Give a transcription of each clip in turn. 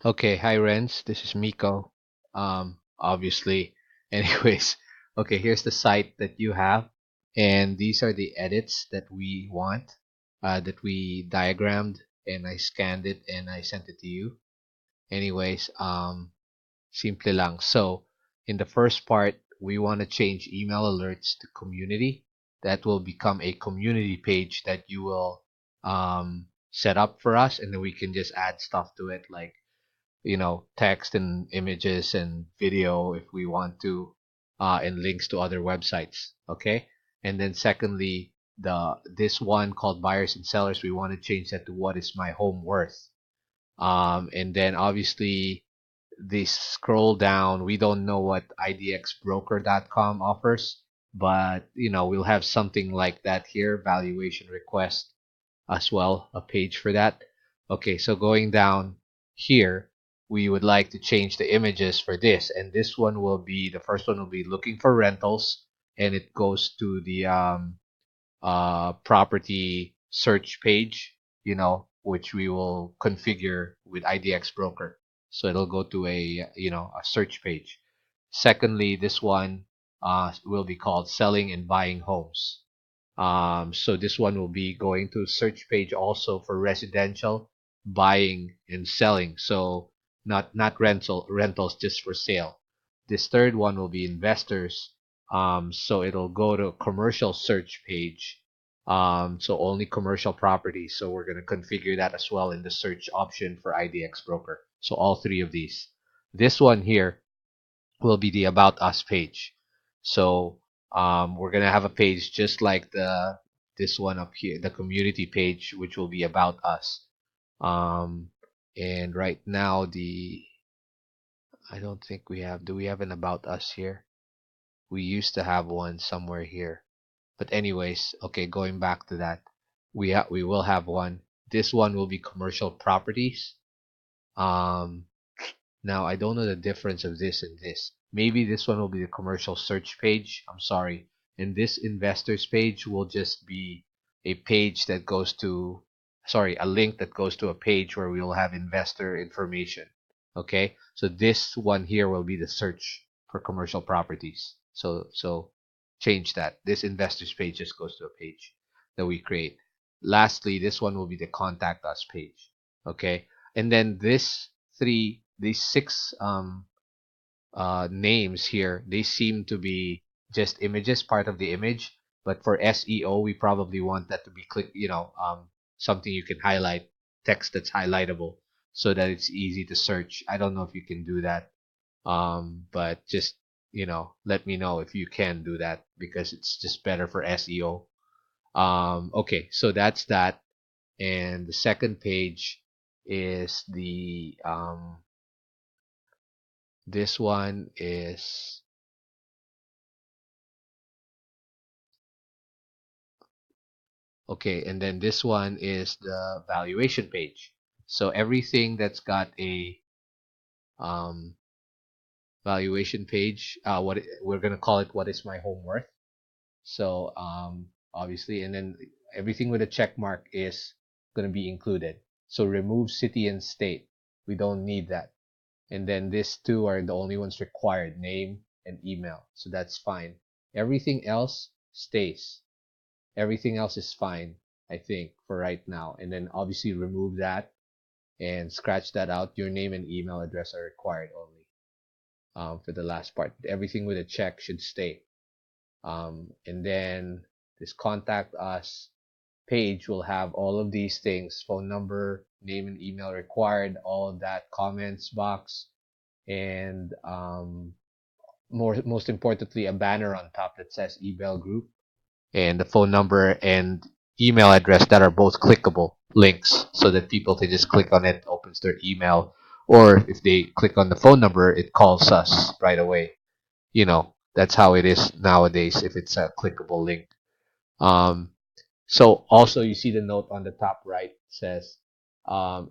Okay, hi Renz. This is Miko. Obviously. Anyways, okay, here's the site that you have, and these are the edits that we want, that we diagrammed, and I scanned it and I sent it to you. Anyways, simple lang. So, in the first part, we want to change email alerts to community. That will become a community page that you will set up for us, and then we can just add stuff to it like text and images and video if we want to, and links to other websites. Okay. And then secondly, this one called buyers and sellers, we want to change that to what is my home worth. And then obviously this scroll down, we don't know what idxbroker.com offers, but we'll have something like that here, valuation request as well, a page for that. Okay, so going down here, we would like to change the images for this, and this one will be the first one will be looking for rentals, and it goes to the property search page, which we will configure with IDX Broker. So it'll go to a search page. Secondly, this one will be called selling and buying homes. So this one will be going to search page also for residential buying and selling. So not rentals, just for sale. This third one will be investors. So it'll go to commercial search page. So only commercial properties. So we're gonna configure that as well in the search option for IDX Broker. So all three of these. This one here will be the About Us page. So we're gonna have a page just like the this one up here, the community page, which will be About Us. Um, and right now the I don't think we have. Do we have an About Us here? We used to have one somewhere here. But anyways, okay, going back to that, we will have one. This one will be commercial properties. Um, Now, I don't know the difference of this and this. Maybe this one will be the commercial search page. I'm sorry. And this investors page will just be a page that goes to, sorry, a link that goes to a page where we will have investor information. Okay? So this one here will be the search for commercial properties. So change that. This investors page just goes to a page that we create. Lastly, this one will be the contact us page. Okay? And then these six names here, they seem to be just images, part of the image. But for SEO, we probably want that to be something you can highlight, text that's highlightable, so that it's easy to search. I don't know if you can do that, but just let me know if you can do that because it's just better for SEO. Okay, so that's that. And the second page is the this one is okay, and then this one is the valuation page. So everything that's got a um, valuation page, we're gonna call it "What is my home worth?" So obviously, and then everything with a check mark is gonna be included. So remove city and state. We don't need that. And then these two are the only ones required: name and email. So that's fine. Everything else stays. Everything else is fine, I think, for right now. And then obviously remove that and scratch that out. Your name and email address are required only, for the last part. Everything with a check should stay. And then this contact us page will have all of these things: phone number, name and email required, all of that, comments box, and most importantly, a banner on top that says eBaleGroup, and the phone number and email address that are both clickable links so that people can just click on it, opens their email, or if they click on the phone number, it calls us right away. That's how it is nowadays if it's a clickable link. Um, so also you see the note on the top right says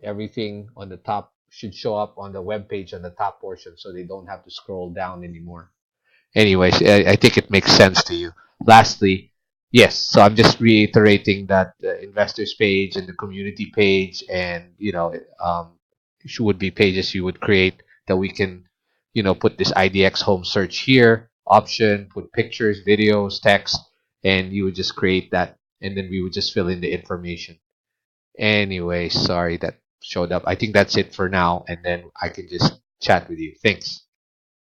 everything on the top should show up on the web page on the top portion so they don't have to scroll down anymore. Anyways, I think it makes sense to you. Lastly, yes, so I'm just reiterating that the investors page and the community page and would be pages you would create that we can, put this IDX home search here, option, put pictures, videos, text, and you would just create that, and then we would just fill in the information. Anyway, sorry that showed up. I think that's it for now, and then I can just chat with you. Thanks.